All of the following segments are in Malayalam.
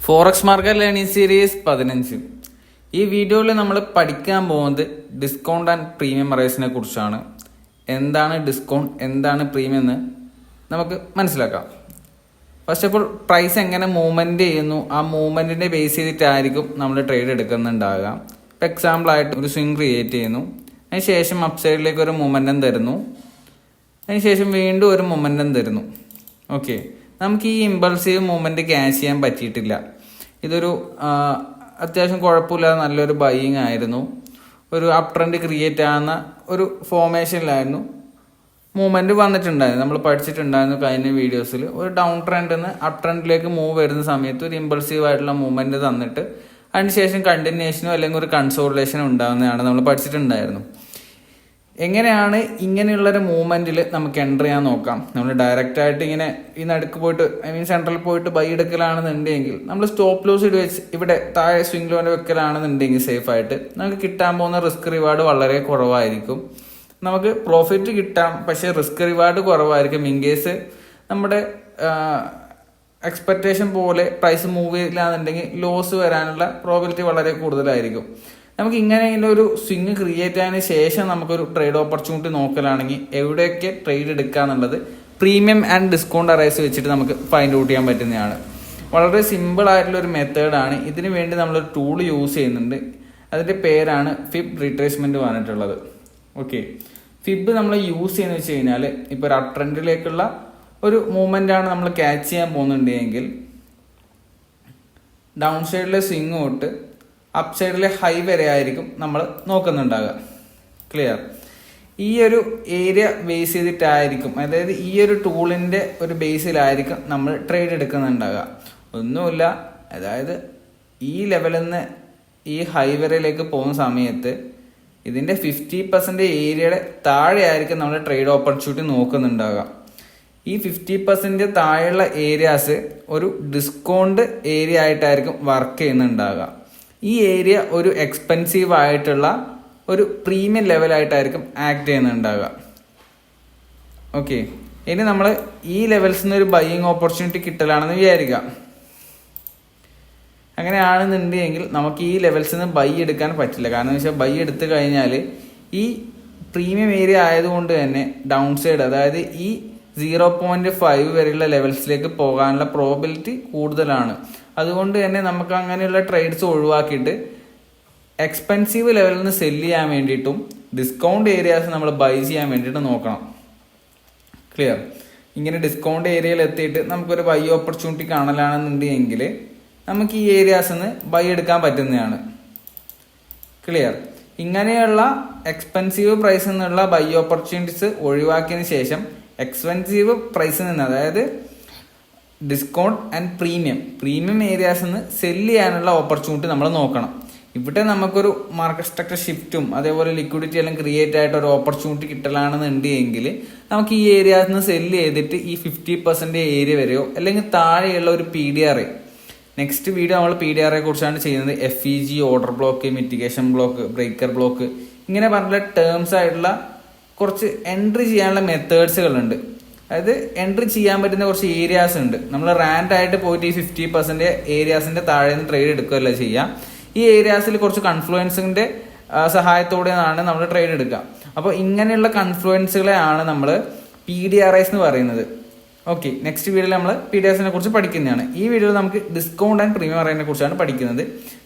Forex market learning series 15. ഈ വീഡിയോയിൽ നമ്മൾ പഠിക്കാൻ പോകുന്നത് ഡിസ്കൗണ്ട് ആൻഡ് പ്രീമിയം റേസിനെ കുറിച്ചാണ്. എന്താണ് ഡിസ്കൗണ്ട്, എന്താണ് പ്രീമിയം എന്ന് നമുക്ക് മനസ്സിലാക്കാം. ഫസ്റ്റ് ഓഫ് ഓൾ പ്രൈസ് എങ്ങനെ മൂവ്മെൻറ്റ് ചെയ്യുന്നു, ആ മൂവ്മെൻറ്റിനെ ബേസ് ചെയ്തിട്ടായിരിക്കും നമ്മൾ ട്രേഡ് എടുക്കുന്നുണ്ടാകുക. ഇപ്പോൾ എക്സാമ്പിളായിട്ട് ഒരു സ്വിംഗ് ക്രിയേറ്റ് ചെയ്യുന്നു, അതിന് ശേഷം അപ്പ് സൈഡിലേക്ക് ഒരു മൊമെൻറ്റം തരുന്നു, അതിന് ശേഷം വീണ്ടും ഒരു മൊമെൻറ്റം തരുന്നു. ഓക്കെ, നമുക്ക് ഈ ഇമ്പൾസീവ് മൂവ്മെൻറ്റ് ക്യാച്ച് ചെയ്യാൻ പറ്റിയിട്ടില്ല. ഇതൊരു അത്യാവശ്യം കുഴപ്പമില്ലാതെ നല്ലൊരു ബൈയിങ് ആയിരുന്നു. ഒരു അപ്പ് ട്രെൻഡ് ക്രിയേറ്റ് ആകുന്ന ഒരു ഫോർമേഷനിലായിരുന്നു മൂവ്മെൻറ്റ് വന്നിട്ടുണ്ടായിരുന്നു. നമ്മൾ പഠിച്ചിട്ടുണ്ടായിരുന്നു കഴിഞ്ഞ വീഡിയോസിൽ. ഒരു ഡൗൺ ട്രെൻഡിൽ നിന്ന് അപ്പ് ട്രെൻഡിലേക്ക് മൂവ് വരുന്ന സമയത്ത് ഒരു ഇമ്പൾസീവ് ആയിട്ടുള്ള മൂവ്മെൻറ്റ് തന്നിട്ട് അതിനുശേഷം കണ്ടിന്യൂഷനോ അല്ലെങ്കിൽ ഒരു കൺസോളിഡേഷനോ ഉണ്ടാകുന്നതാണ് നമ്മൾ പഠിച്ചിട്ടുണ്ടായിരുന്നു. എങ്ങനെയാണ് ഇങ്ങനെയുള്ളൊരു മൂവ്മെൻറ്റിൽ നമുക്ക് എൻ്റർ ചെയ്യാൻ നോക്കാം. നമ്മൾ ഡയറക്റ്റായിട്ട് ഇങ്ങനെ ഈ നടുക്ക് പോയിട്ട് സെൻട്രലിൽ പോയിട്ട് ബൈ എടുക്കലാണെന്നുണ്ടെങ്കിൽ നമ്മൾ സ്റ്റോപ്പ് ലോസ് വെച്ച് ഇവിടെ താഴെ സ്വിംഗ് ലോൻ്റെ വെക്കലാണെന്നുണ്ടെങ്കിൽ സേഫായിട്ട് നമുക്ക് കിട്ടാൻ പോകുന്ന റിസ്ക് റിവാർഡ് വളരെ കുറവായിരിക്കും. നമുക്ക് പ്രോഫിറ്റ് കിട്ടാം, പക്ഷേ റിസ്ക് റിവാർഡ് കുറവായിരിക്കും. ഇൻ കേസ് നമ്മുടെ എക്സ്പെക്റ്റേഷൻ പോലെ പ്രൈസ് മൂവ് ചെയ്യില്ലാന്നുണ്ടെങ്കിൽ ലോസ് വരാനുള്ള പ്രോബിലിറ്റി വളരെ കൂടുതലായിരിക്കും. നമുക്ക് ഇങ്ങനെ ഒരു സ്വിങ് ക്രിയേറ്റ് ആയതിനു ശേഷം നമുക്കൊരു ട്രേഡ് ഓപ്പർച്യൂണിറ്റി നോക്കലാണെങ്കിൽ എവിടെയൊക്കെ ട്രേഡ് എടുക്കുക എന്നുള്ളത് പ്രീമിയം ആൻഡ് ഡിസ്കൗണ്ട് അറൈസ് വെച്ചിട്ട് നമുക്ക് ഫൈൻഡ് ഔട്ട് ചെയ്യാൻ പറ്റുന്നതാണ്. വളരെ സിമ്പിൾ ആയിട്ടുള്ള ഒരു മെത്തേഡാണ്. ഇതിനു വേണ്ടി നമ്മളൊരു ടൂൾ യൂസ് ചെയ്യുന്നുണ്ട്. അതിൻ്റെ പേരാണ് ഫിബ് റീട്രേസ്മെൻറ്റ് പറഞ്ഞിട്ടുള്ളത്. ഓക്കെ, ഫിബ് നമ്മൾ യൂസ് ചെയ്യുന്നത് വെച്ച് കഴിഞ്ഞാൽ ഇപ്പോൾ ഒരു അപ്പ് ട്രെൻഡിലേക്കുള്ള ഒരു മൂവ്മെൻ്റ് ആണ് നമ്മൾ ക്യാച്ച് ചെയ്യാൻ പോകുന്നുണ്ടെങ്കിൽ ഡൗൺ സൈഡിലെ സ്വിങ് തൊട്ട് അപ്പ് സൈഡിലെ ഹൈ വരെ ആയിരിക്കും നമ്മൾ നോക്കുന്നുണ്ടാകുക. ക്ലിയർ? ഈ ഒരു ഏരിയ ബേസ് ചെയ്തിട്ടായിരിക്കും, അതായത് ഈ ഒരു ടൂളിൻ്റെ ഒരു ബേസിലായിരിക്കും നമ്മൾ ട്രേഡ് എടുക്കുന്നുണ്ടാകുക. ഒന്നുമില്ല, അതായത് ഈ ലെവലിൽ നിന്ന് ഈ ഹൈ വരയിലേക്ക് പോകുന്ന സമയത്ത് ഇതിൻ്റെ 50% ഏരിയയുടെ താഴെ ആയിരിക്കും നമ്മൾ ട്രേഡ് ഓപ്പർച്യൂണിറ്റി നോക്കുന്നുണ്ടാകുക. ഈ 50% താഴെയുള്ള ഏരിയാസ് ഒരു ഡിസ്കൗണ്ട് ഏരിയ ആയിട്ടായിരിക്കും വർക്ക് ചെയ്യുന്നുണ്ടാകുക. ഈ ഏരിയ ഒരു എക്സ്പെൻസീവ് ആയിട്ടുള്ള ഒരു പ്രീമിയം ലെവലായിട്ടായിരിക്കും ആക്ട് ചെയ്യുന്നുണ്ടാകുക. ഓക്കെ, ഇനി നമ്മൾ ഈ ലെവൽസിൽ നിന്ന് ഒരു ബൈയിങ് ഓപ്പർച്യൂണിറ്റി കിട്ടലാണെന്ന് വിചാരിക്കുക. അങ്ങനെയാണെന്നുണ്ടെങ്കിൽ നമുക്ക് ഈ ലെവൽസിൽ നിന്ന് ബൈ എടുക്കാൻ പറ്റില്ല. കാരണം എന്ന് വെച്ചാൽ ബൈ എടുത്തു കഴിഞ്ഞാൽ ഈ പ്രീമിയം ഏരിയ ആയതുകൊണ്ട് തന്നെ ഡൗൺ സൈഡ്, അതായത് ഈ 0.5 വരെയുള്ള ലെവൽസിലേക്ക് പോകാനുള്ള പ്രോബിലിറ്റി കൂടുതലാണ്. അതുകൊണ്ട് തന്നെ നമുക്ക് അങ്ങനെയുള്ള ട്രേഡ്സ് ഒഴിവാക്കിയിട്ട് എക്സ്പെൻസീവ് ലെവലിൽ നിന്ന് സെല്ല് ചെയ്യാൻ വേണ്ടിയിട്ടും ഡിസ്കൗണ്ട് ഏരിയാസ് നമ്മൾ ബൈ ചെയ്യാൻ വേണ്ടിയിട്ട് നോക്കണം. ക്ലിയർ? ഇങ്ങനെ ഡിസ്കൗണ്ട് ഏരിയയിൽ എത്തിയിട്ട് നമുക്കൊരു ബൈ ഓപ്പർച്യൂണിറ്റി കാണലാണെന്നുണ്ടെങ്കിൽ നമുക്ക് ഈ ഏരിയാസിൽ നിന്ന് ബൈ എടുക്കാൻ പറ്റുന്നതാണ്. ക്ലിയർ? ഇങ്ങനെയുള്ള എക്സ്പെൻസീവ് പ്രൈസിൽ നിന്നുള്ള ബൈ ഓപ്പർച്യൂണിറ്റീസ് ഒഴിവാക്കിയതിന് ശേഷം എക്സ്പെൻസീവ് പ്രൈസിൽ നിന്ന്, അതായത് ഡിസ്കൗണ്ട് ആൻഡ് പ്രീമിയം ഏരിയാസിൽ നിന്ന് സെല്ല് ചെയ്യാനുള്ള ഓപ്പർച്യൂണിറ്റി നമ്മൾ നോക്കണം. ഇവിടെ നമുക്കൊരു മാർക്കറ്റ് സ്ട്രക്ചർ ഷിഫ്റ്റും അതേപോലെ ലിക്വിഡിറ്റി എല്ലാം ക്രിയേറ്റ് ആയിട്ട് ഒരു ഓപ്പർച്യൂണിറ്റി കിട്ടലാണെന്നുണ്ടെങ്കിൽ നമുക്ക് ഈ ഏരിയാസിൽ നിന്ന് സെല്ല് ചെയ്തിട്ട് ഈ 50% ഏരിയ വരെയോ അല്ലെങ്കിൽ താഴെയുള്ള ഒരു PDRA, നെക്സ്റ്റ് വീഡിയോ നമ്മൾ PDRA കുറിച്ചാണ് ചെയ്യുന്നത്. FEG, order block, mitigation block, breaker block, ഇങ്ങനെ പറഞ്ഞ ടേംസ് ആയിട്ടുള്ള കുറച്ച് എൻട്രി ചെയ്യാനുള്ള മെത്തേഡ്സുകളുണ്ട്. അതായത് എൻട്രി ചെയ്യാൻ പറ്റുന്ന കുറച്ച് ഏരിയാസ് ഉണ്ട്. നമ്മൾ റാൻഡ് ആയിട്ട് പോയിട്ട് ഈ 50% ഏരിയാസിന്റെ താഴെ നിന്ന് ട്രേഡ് എടുക്കുകയല്ല ചെയ്യാം. ഈ ഏരിയാസിൽ കുറച്ച് കൺഫ്ലുവൻസിന്റെ സഹായത്തോടെയാണ് നമ്മൾ ട്രേഡ് എടുക്കുക. അപ്പോൾ ഇങ്ങനെയുള്ള കൺഫ്ലുവൻസുകളെയാണ് നമ്മൾ PDRAs എന്ന് പറയുന്നത്. ഓക്കെ, നെക്സ്റ്റ് വീഡിയോയിൽ നമ്മൾ PDRAസിനെ കുറിച്ച് പഠിക്കുന്നതാണ്. ഈ വീഡിയോയിൽ നമുക്ക് ഡിസ്കൗണ്ട് ആൻഡ് പ്രീമിയം അറിയുന്നതിനെ കുറിച്ചാണ് പഠിക്കുന്നത്.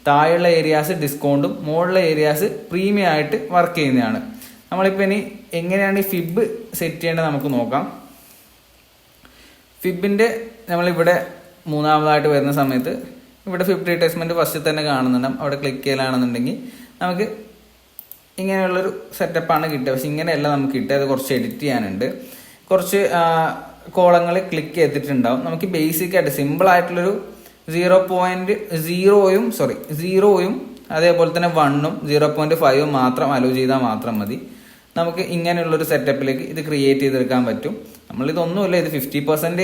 താഴെയുള്ള ഏരിയാസ് ഡിസ്കൗണ്ടും മുകളിലുള്ള ഏരിയാസ് പ്രീമിയം ആയിട്ട് വർക്ക് ചെയ്യുന്നതാണ്. നമ്മളിപ്പോൾ ഇനി എങ്ങനെയാണ് ഈ ഫിബ് സെറ്റ് ചെയ്യേണ്ടത് നമുക്ക് നോക്കാം. ഫിബിൻ്റെ നമ്മളിവിടെ മൂന്നാമതായിട്ട് വരുന്ന സമയത്ത് ഇവിടെ ഫിബ് റീട്രേസ്മെൻറ്റ് ഫസ്റ്റ് തന്നെ കാണുന്നുണ്ടാകും. അവിടെ ക്ലിക്ക് ചെയ്യലാണെന്നുണ്ടെങ്കിൽ നമുക്ക് ഇങ്ങനെയുള്ളൊരു സെറ്റപ്പാണ് കിട്ടുക. പക്ഷെ ഇങ്ങനെയല്ല നമുക്ക് കിട്ടുക. അത് കുറച്ച് എഡിറ്റ് ചെയ്യാനുണ്ട്. കുറച്ച് കോളങ്ങൾ ക്ലിക്ക് ചെയ്തിട്ടുണ്ടാവും. നമുക്ക് ബേസിക് ആയിട്ട് സിമ്പിൾ ആയിട്ടുള്ളൊരു 0.0യും അതേപോലെ തന്നെ 1ഉം 0.5ഉം മാത്രം അലോ ചെയ്താൽ മാത്രം മതി. നമുക്ക് ഇങ്ങനെയുള്ളൊരു സെറ്റപ്പിലേക്ക് ഇത് ക്രിയേറ്റ് ചെയ്തെടുക്കാൻ പറ്റും. നമ്മളിതൊന്നുമില്ല, ഇത് 50%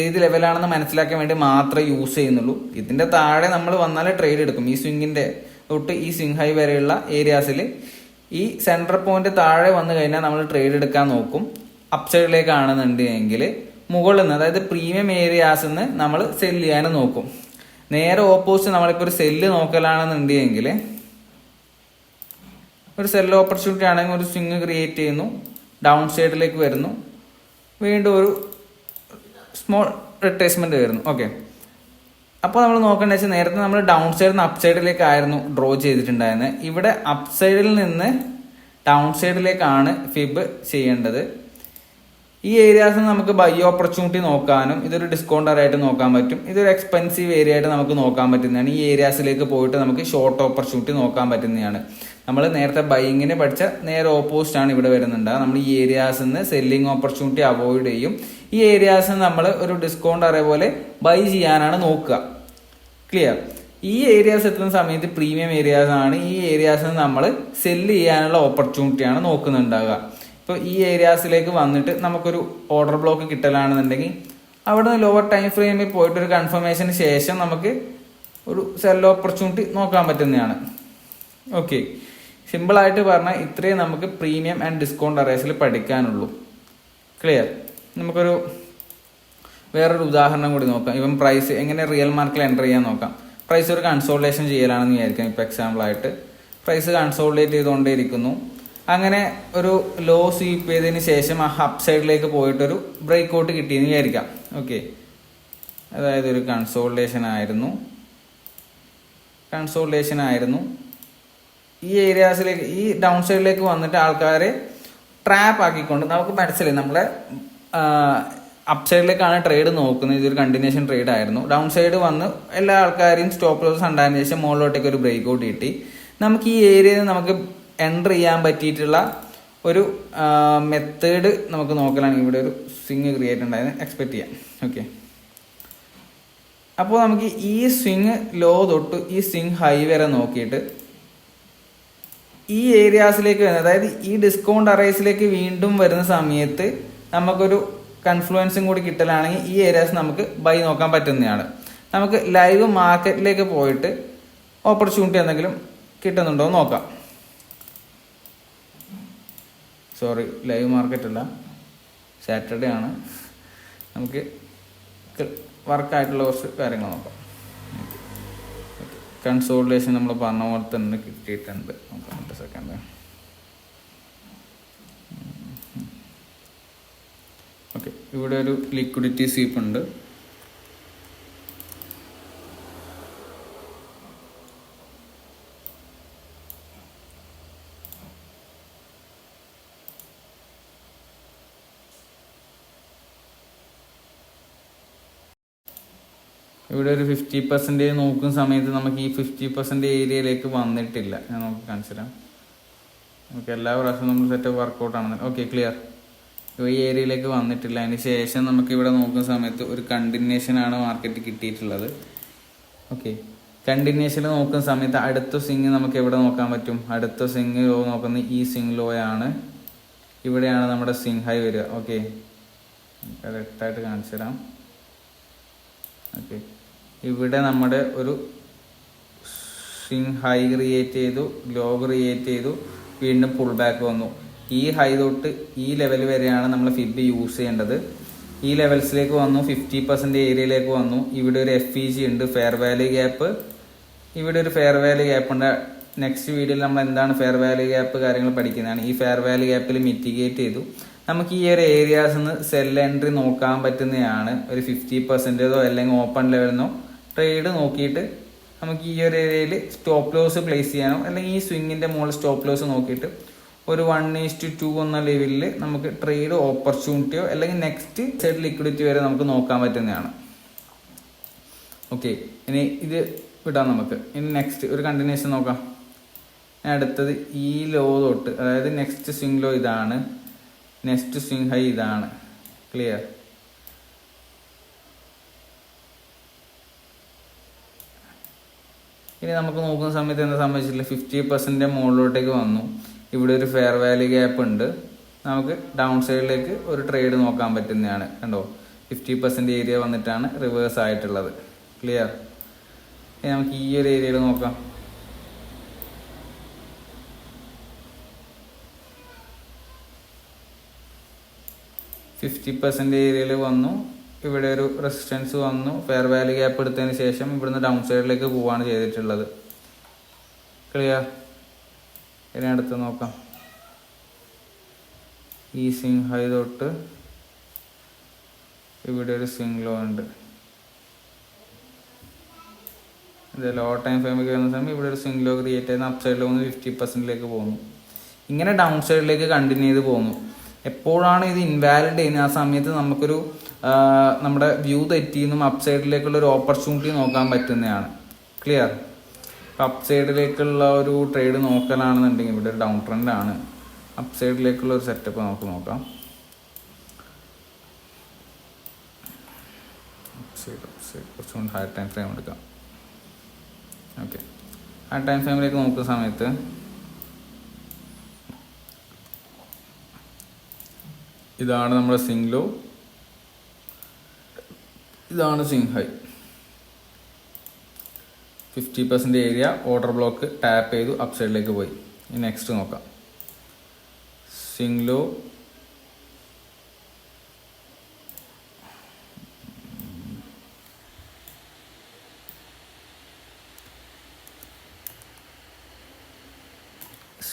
ഏത് ലെവലാണെന്ന് മനസ്സിലാക്കാൻ വേണ്ടി മാത്രമേ യൂസ് ചെയ്യുന്നുള്ളൂ. ഇതിൻ്റെ താഴെ നമ്മൾ വന്നാലേ ട്രേഡ് എടുക്കും. ഈ സ്വിങ്ങിൻ്റെ തൊട്ട് ഈ സ്വിങ് ഹൈ വരെയുള്ള ഏരിയാസിൽ ഈ സെൻട്രൽ പോയിന്റ് താഴെ വന്നു കഴിഞ്ഞാൽ നമ്മൾ ട്രേഡ് എടുക്കാൻ നോക്കും. അപ്പ് സൈഡിലേക്കാണെന്നുണ്ടെങ്കിൽ മുകളിൽ നിന്ന്, അതായത് പ്രീമിയം ഏരിയാസിൽ നിന്ന് നമ്മൾ സെല് ചെയ്യാനും നോക്കും. നേരെ ഓപ്പോസിറ്റ് നമ്മളിപ്പോൾ ഒരു സെല്ല് നോക്കലാണെന്നുണ്ടെങ്കിൽ ഒരു സെല്ല് ഓപ്പർച്യൂണിറ്റി ആണെങ്കിൽ ഒരു സ്വിങ് ക്രിയേറ്റ് ചെയ്യുന്നു, ഡൗൺ സൈഡിലേക്ക് വരുന്നു, വീണ്ടും ഒരു സ്മോൾ റിട്രേസ്മെന്റ് വരുന്നു. ഓക്കെ, അപ്പോൾ നമ്മൾ നോക്കേണ്ടത് വെച്ചാൽ നേരത്തെ നമ്മൾ ഡൗൺ സൈഡിൽ നിന്ന് അപ്പ് സൈഡിലേക്കായിരുന്നു ഡ്രോ ചെയ്തിട്ടുണ്ടായിരുന്നത്. ഇവിടെ അപ്പ് സൈഡിൽ നിന്ന് ഡൗൺ സൈഡിലേക്കാണ് ഫിബ് ചെയ്യേണ്ടത്. ഈ ഏരിയാസിൽ നമുക്ക് ബൈ ഓപ്പർച്യൂണിറ്റി നോക്കാനും ഇതൊരു ഡിസ്കൗണ്ടർ ആയിട്ട് നോക്കാൻ പറ്റും. ഇതൊരു എക്സ്പെൻസീവ് ഏരിയ ആയിട്ട് നമുക്ക് നോക്കാൻ പറ്റുന്നതാണ്. ഈ ഏരിയാസിലേക്ക് പോയിട്ട് നമുക്ക് ഷോർട്ട് ഓപ്പർച്യൂണിറ്റി നോക്കാൻ പറ്റുന്നതാണ്. നമ്മൾ നേരത്തെ ബൈയിങ്ങിന് പഠിച്ച നേരെ ഓപ്പോസിറ്റ് ആണ് ഇവിടെ വരുന്നുണ്ട്. നമ്മൾ ഈ ഏരിയാസിൽ നിന്ന് സെല്ലിംഗ് ഓപ്പർച്യൂണിറ്റി അവോയ്ഡ് ചെയ്യും. ഈ ഏരിയാസിൽ നമ്മൾ ഒരു ഡിസ്കൗണ്ട് അറിയ പോലെ ബൈ ചെയ്യാനാണ് നോക്കുക. ക്ലിയർ? ഈ ഏരിയാസ് എത്തുന്ന സമയത്ത് പ്രീമിയം ഏരിയാസ് ആണ്. ഈ ഏരിയാസിൽ നമ്മൾ സെല്ല് ചെയ്യാനുള്ള ഓപ്പർച്യൂണിറ്റിയാണ് നോക്കുന്നുണ്ടാവുക. ഇപ്പോൾ ഈ ഏരിയാസിലേക്ക് വന്നിട്ട് നമുക്കൊരു ഓർഡർ ബ്ലോക്ക് കിട്ടലാണെന്നുണ്ടെങ്കിൽ അവിടെ നിന്ന് ലോവർ ടൈം ഫ്രെയിമിൽ പോയിട്ട് ഒരു കൺഫർമേഷന് ശേഷം നമുക്ക് ഒരു സെൽ ഓപ്പർച്യൂണിറ്റി നോക്കാൻ പറ്റുന്നതാണ്. ഓക്കെ, സിമ്പിളായിട്ട് പറഞ്ഞാൽ ഇത്രയും നമുക്ക് പ്രീമിയം ആൻഡ് ഡിസ്കൗണ്ട് അറേസിൽ പഠിക്കാനുള്ളൂ. ക്ലിയർ? നമുക്കൊരു വേറൊരു ഉദാഹരണം കൂടി നോക്കാം. ഇവൻ പ്രൈസ് എങ്ങനെ റിയൽ മാർക്കിൽ എൻ്റർ ചെയ്യാൻ നോക്കാം. പ്രൈസ് ഒരു കൺസോൾട്ടേഷൻ ചെയ്യലാണെന്ന് വിചാരിക്കാം. ഇപ്പോൾ എക്സാമ്പിളായിട്ട് പ്രൈസ് കൺസോൾട്ടേറ്റ് ചെയ്തുകൊണ്ടേയിരിക്കുന്നു. അങ്ങനെ ഒരു ലോ സ്വീപ്പ് ചെയ്തതിന് ശേഷം ആ അപ്പ് സൈഡിലേക്ക് പോയിട്ടൊരു ബ്രേക്ക് ഔട്ട് കിട്ടിയെന്ന് വിചാരിക്കാം. ഓക്കെ, അതായത് ഒരു കൺസോൾട്ടേഷൻ ആയിരുന്നു. ഈ ഏരിയാസിലേക്ക് ഈ ഡൗൺ സൈഡിലേക്ക് വന്നിട്ട് ആൾക്കാരെ ട്രാപ്പ് ആക്കിക്കൊണ്ട് നമുക്ക് മനസ്സിലായി നമ്മളെ അപ്പ് സൈഡിലേക്കാണ് ട്രേഡ് നോക്കുന്നത്. ഇതൊരു കണ്ടിന്യൂഷൻ ട്രേഡ് ആയിരുന്നു. ഡൗൺ സൈഡ് വന്ന് എല്ലാ ആൾക്കാരെയും സ്റ്റോപ്പ് ലോസ് ഉണ്ടായതിനു ശേഷം മുകളിലോട്ടേക്ക് ഒരു ബ്രേക്ക് ഔട്ട് കിട്ടി. നമുക്ക് ഈ ഏരിയയിൽ നമുക്ക് എൻ്റർ ചെയ്യാൻ പറ്റിയിട്ടുള്ള ഒരു മെത്തേഡ് നമുക്ക് നോക്കലാണെങ്കിൽ ഇവിടെ ഒരു സ്വിങ് ക്രിയേറ്റ് ഉണ്ടായിരുന്നു എക്സ്പെക്ട് ചെയ്യാം. ഓക്കെ, അപ്പോൾ നമുക്ക് ഈ സ്വിങ് ലോ തൊട്ട് ഈ സ്വിങ് ഹൈ വരെ നോക്കിയിട്ട് ഈ ഏരിയാസിലേക്ക് വരുന്നത്, അതായത് ഈ ഡിസ്കൗണ്ട് അറൈസിലേക്ക് വീണ്ടും വരുന്ന സമയത്ത് നമുക്കൊരു കൺഫ്ലുവൻസും കൂടി കിട്ടലാണെങ്കിൽ ഈ ഏരിയാസ് നമുക്ക് ബൈ നോക്കാൻ പറ്റുന്നതാണ്. നമുക്ക് ലൈവ് മാർക്കറ്റിലേക്ക് പോയിട്ട് ഓപ്പർച്യൂണിറ്റി എന്തെങ്കിലും കിട്ടുന്നുണ്ടോ എന്ന് നോക്കാം. സോറി, ലൈവ് മാർക്കറ്റ് അല്ല, സാറ്റർഡേ ആണ്. നമുക്ക് വർക്കായിട്ടുള്ള കുറച്ച് കാര്യങ്ങൾ നോക്കാം. കൺസോൾട്ടേഷൻ നമ്മൾ പറഞ്ഞ പോലെ തന്നെ കിട്ടിയിട്ടുണ്ട്. നോക്കാം, സെക്കൻഡ്. ഓക്കെ, ഇവിടെ ഒരു ലിക്വിഡിറ്റി സ്വീപ്പ് ഉണ്ട്. ഇവിടെ ഒരു 50% നോക്കുന്ന സമയത്ത് നമുക്ക് ഈ 50% ഏരിയയിലേക്ക് വന്നിട്ടില്ല. ഞാൻ നമുക്ക് കാണിച്ചു തരാം. നമുക്ക് എല്ലാ പ്രാവശ്യവും നമ്മൾ സെറ്റപ്പ് വർക്കൗട്ട് ആണെന്ന്. Okay, clear. ഈ ഏരിയയിലേക്ക് വന്നിട്ടില്ല. അതിന് ശേഷം നമുക്ക് ഇവിടെ നോക്കുന്ന സമയത്ത് ഒരു കണ്ടിന്യൂഷൻ ആണ് മാർക്കറ്റ് കിട്ടിയിട്ടുള്ളത്. ഓക്കെ, കണ്ടിന്യൂഷനിൽ നോക്കുന്ന സമയത്ത് അടുത്ത സ്വിങ് നമുക്ക് എവിടെ നോക്കാൻ പറ്റും? അടുത്ത സ്വിങ് ലോ നോക്കുന്നത് ഈ സ്വിങ് ലോ ആണ്. ഇവിടെയാണ് നമ്മുടെ സ്വിങ് ഹൈ വരിക. ഓക്കെ, കറക്റ്റായിട്ട് കാണിച്ചു തരാം. ഓക്കെ, ഇവിടെ നമ്മുടെ ഒരു സ്വിങ് ഹൈ ക്രിയേറ്റ് ചെയ്തു, ലോ ക്രിയേറ്റ് ചെയ്തു, വീണ്ടും പുൾ ബാക്ക് വന്നു. ഈ ഹൈ തൊട്ട് ഈ ലെവൽ വരെയാണ് നമ്മൾ ഫിബ് യൂസ് ചെയ്യേണ്ടത്. ഈ ലെവൽസിലേക്ക് വന്നു, 50% ഏരിയയിലേക്ക് വന്നു. ഇവിടെ ഒരു FEG ഉണ്ട്, ഫെയർ വാല്യൂ ഗ്യാപ്പ്. ഇവിടെ ഒരു ഫെയർ വാല്യൂ ഗ്യാപ്പ് ഉണ്ട്. നെക്സ്റ്റ് വീഡിയോയിൽ നമ്മൾ എന്താണ് ഫെയർ വാല്യൂ ഗ്യാപ്പ് കാര്യങ്ങൾ പഠിക്കുന്നതാണ്. ഈ ഫെയർ വാല്യൂ ഗ്യാപ്പിൽ മിറ്റിഗേറ്റ് ചെയ്തു. നമുക്ക് ഈ ഒരു ഏരിയാസിൽ നിന്ന് സെൽ എൻട്രി നോക്കാൻ പറ്റുന്നതാണ്. ഒരു 50%ഓ അല്ലെങ്കിൽ ഓപ്പൺ ലെവലിനോ ട്രേഡ് നോക്കിയിട്ട് നമുക്ക് ഈ ഒരു ഏരിയയിൽ സ്റ്റോപ്പ് ലോസ് പ്ലേസ് ചെയ്യാനോ അല്ലെങ്കിൽ ഈ സ്വിങ്ങിന്റെ മുകളിൽ സ്റ്റോപ്പ് ലോസ് നോക്കിയിട്ട് ഒരു 1:2 എന്ന ലെവലിൽ നമുക്ക് ട്രേഡ് ഓപ്പർച്യൂണിറ്റിയോ അല്ലെങ്കിൽ നെക്സ്റ്റ് സൈഡ് ലിക്വിഡിറ്റി വരെ നമുക്ക് നോക്കാൻ പറ്റുന്നതാണ്. ഓക്കെ, ഇനി ഇത് വിടാം നമുക്ക്. ഇനി നെക്സ്റ്റ് ഒരു കണ്ടിന്യൂഷൻ നോക്കാം. അടുത്തത് ഈ ലോ തൊട്ട്, അതായത് നെക്സ്റ്റ് സ്വിങ് ലോ ഇതാണ്, നെക്സ്റ്റ് സ്വിങ് ഹൈ ഇതാണ്. ക്ലിയർ? ഇനി നമുക്ക് നോക്കുന്ന സമയത്ത് എന്താ സംഭവിച്ചിട്ടില്ല, 50% മുകളിലോട്ടേക്ക് വന്നു. ഇവിടെ ഒരു ഫെയർ വാല്യൂ ഗ്യാപ്പ് ഉണ്ട്. നമുക്ക് ഡൗൺ സൈഡിലേക്ക് ഒരു ട്രേഡ് നോക്കാൻ പറ്റുന്നതാണ്. കണ്ടോ, 50% ഏരിയ വന്നിട്ടാണ് റിവേഴ്സ് ആയിട്ടുള്ളത്. ക്ലിയർ? ഇനി നമുക്ക് ഈ ഒരു ഏരിയയിൽ നോക്കാം. $50 ഏരിയയിൽ വന്നു, ഇവിടെ ഒരു റെസിസ്റ്റൻസ് വന്നു, ഫെയർ വാല്യൂ ഗ്യാപ്പ് എടുത്തതിന് ശേഷം ഇവിടുന്ന് ഡൗൺ സൈഡിലേക്ക് പോവാണ് ചെയ്തിട്ടുള്ളത്. ക്ലിയർ? ഇനി അടുത്ത് നോക്കാം. ഈ സ്വിംഗ് ഹൈ തൊട്ട് ഇവിടെ ഒരു സ്വിംഗ് ലോ ഉണ്ട്. ഇത് ലോ ടൈം ഫ്രെയിമിലേക്ക് വരുന്ന സമയം ഇവിടെ ഒരു സ്വിംഗ് ലോ ക്രിയേറ്റ് ചെയ്യുന്ന അപ്പ് സൈഡിൽ പോകുന്നു 50%ലേക്ക് പോകുന്നു. ഇങ്ങനെ ഡൗൺ സൈഡിലേക്ക് കണ്ടിന്യൂ ചെയ്ത് പോകുന്നു. എപ്പോഴാണ് ഇത് ഇൻവാലിഡ് ചെയ്യുന്നത്, ആ സമയത്ത് നമുക്കൊരു നമ്മുടെ വ്യൂ തെറ്റിയെന്നും അപ്പ് സൈഡിലേക്കുള്ള ഒരു ഓപ്പർച്യൂണിറ്റി നോക്കാൻ പറ്റുന്നതാണ്. ക്ലിയർ? അപ്പ് സൈഡിലേക്കുള്ള ഒരു ട്രേഡ് നോക്കലാണെന്നുണ്ടെങ്കിൽ ഇവിടെ ഒരു ഡൗൺ ട്രെൻഡ് ആണ്. അപ്പ് സൈഡിലേക്കുള്ള ഒരു സെറ്റപ്പ് നമുക്ക് നോക്കാം. കുറച്ചുകൊണ്ട് ഹയർ ടൈം ഫ്രെയിം എടുക്കാം. ഓക്കെ, ആ ടൈം ഫ്രെയിമിലേക്ക് നോക്കുന്ന സമയത്ത് ഇതാണ് നമ്മുടെ സ്വിംഗ് ലോ, ഇതാണ് swing high. 50% area order block tap ചെയ്തു, അപ്പ് സൈഡിലേക്ക് പോയി. ഇനി നെക്സ്റ്റ് നോക്കാം. Swing low,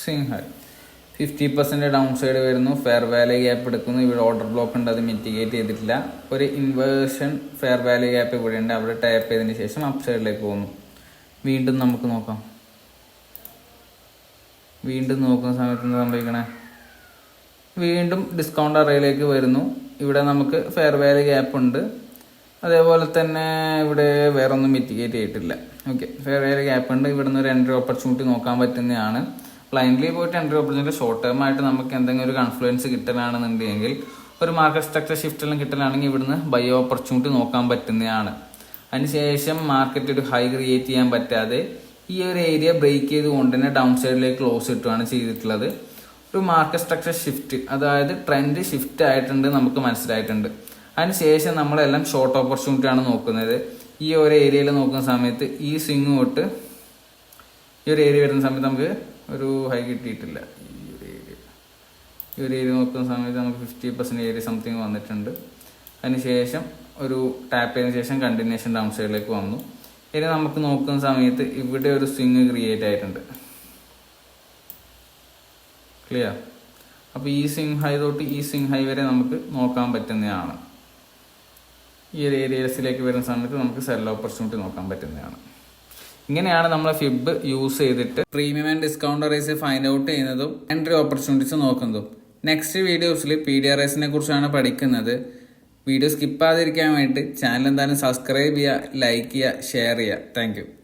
swing high 50% down side വരുന്നു, ഫെയർ വാല്യൂ ഗ്യാപ്പ് എടുക്കുന്നു. ഇവിടെ ഓർഡർ ബ്ലോക്ക് ഉണ്ട്, അത് മിറ്റിഗേറ്റ് ചെയ്തിട്ടില്ല. ഒരു ഇൻവേർഷൻ ഫെയർ വാല്യൂ ഗ്യാപ്പ് ഇവിടെ ഉണ്ട്, അവിടെ ടാപ്പ് ചെയ്തതിന് ശേഷം അപ്പ് സൈഡിലേക്ക് പോകുന്നു. വീണ്ടും നമുക്ക് നോക്കാം. വീണ്ടും നോക്കുന്ന സമയത്ത് എന്താ സംഭവിക്കണേ? വീണ്ടും ഡിസ്കൗണ്ട് അറയിലേക്ക് വരുന്നു. ഇവിടെ നമുക്ക് ഫെയർ വാല്യൂ ഗ്യാപ്പ് ഉണ്ട്, അതേപോലെ തന്നെ ഇവിടെ വേറെ ഒന്നും മിറ്റിഗേറ്റ് ചെയ്തിട്ടില്ല. ഓക്കെ, ഫെയർ വാല്യൂ ഗ്യാപ്പ് ഉണ്ട്. ഇവിടെ നിന്ന് ഒരു എൻട്രി ഓപ്പർച്യൂണിറ്റി നോക്കാൻ പറ്റുന്നതാണ്. ബ്ലൈൻഡ്ലി പോയിട്ട് എൻട്രി ഓപ്പർച്യൂണിറ്റി ഷോർട്ട് ടേം ആയിട്ട് നമുക്ക് എന്തെങ്കിലും ഒരു കൺഫ്ലുവൻസ് കിട്ടലാണെന്നുണ്ടെങ്കിൽ, ഒരു മാർക്കറ്റ് സ്ട്രക്ചർ ഷിഫ്റ്റ് എല്ലാം കിട്ടലാണെങ്കിൽ ഇവിടുന്ന് ബൈ ഓപ്പർച്യൂണിറ്റി നോക്കാൻ പറ്റുന്നതാണ്. അതിനുശേഷം മാർക്കറ്റ് ഒരു ഹൈ ക്രിയേറ്റ് ചെയ്യാൻ പറ്റാതെ ഈ ഒരു ഏരിയ ബ്രേക്ക് ചെയ്തുകൊണ്ട് തന്നെ ഡൗൺ സൈഡിലേക്ക് ക്ലോസ് ഇട്ടുകയാണ് ചെയ്തിട്ടുള്ളത്. ഒരു മാർക്കറ്റ് സ്ട്രക്ചർ ഷിഫ്റ്റ്, അതായത് ട്രെൻഡ് ഷിഫ്റ്റ് ആയിട്ടുണ്ട് നമുക്ക് മനസ്സിലായിട്ടുണ്ട്. അതിനുശേഷം നമ്മളെല്ലാം ഷോർട്ട് ഓപ്പർച്യൂണിറ്റി ആണ് നോക്കുന്നത്. ഈ ഒരു ഏരിയയിൽ നോക്കുന്ന സമയത്ത് ഈ സ്വിങ് തൊട്ട് ഈ ഒരു ഏരിയ വരുന്ന സമയത്ത് നമുക്ക് ഒരു ഹൈ കിട്ടിയിട്ടില്ല. ഈ ഒരു ഏരിയ നോക്കുന്ന സമയത്ത് നമുക്ക് 50% ഏരിയ സംതിങ് വന്നിട്ടുണ്ട്. അതിനുശേഷം ഒരു ടാപ്പ് ചെയ്തതിനു ശേഷം കണ്ടിന്യൂഷൻ ഡൗൺ സൈഡിലേക്ക് വന്നു. ഇനി നമുക്ക് നോക്കുന്ന സമയത്ത് ഇവിടെ ഒരു സ്വിങ് ക്രിയേറ്റ് ആയിട്ടുണ്ട്. ക്ലിയർ? അപ്പോൾ ഈ സ്വിങ് ഹൈ തൊട്ട് ഈ സ്വിങ് ഹൈ വരെ നമുക്ക് നോക്കാൻ പറ്റുന്നതാണ്. ഈ ഒരു ഏരിയസിലേക്ക് വരുന്ന സമയത്ത് നമുക്ക് സെൽ ഓപ്പർച്യൂണിറ്റി നോക്കാൻ പറ്റുന്നതാണ്. ഇങ്ങനെയാണ് നമ്മൾ ഫിബ് യൂസ് ചെയ്തിട്ട് premium and discount rays find out ചെയ്യുന്നതും എൻട്രി ഓപ്പർച്യൂണിറ്റീസ് നോക്കുന്നതും. നെക്സ്റ്റ് വീഡിയോസിൽ PDRSനെ കുറിച്ചാണ് പഠിക്കുന്നത്. വീഡിയോ സ്കിപ്പ് ചെയ്യാതിരിക്കാൻ വേണ്ടി ചാനൽ എന്തായാലും സബ്സ്ക്രൈബ് ചെയ്യുക, ലൈക്ക് ചെയ്യുക, ഷെയർ ചെയ്യുക. താങ്ക്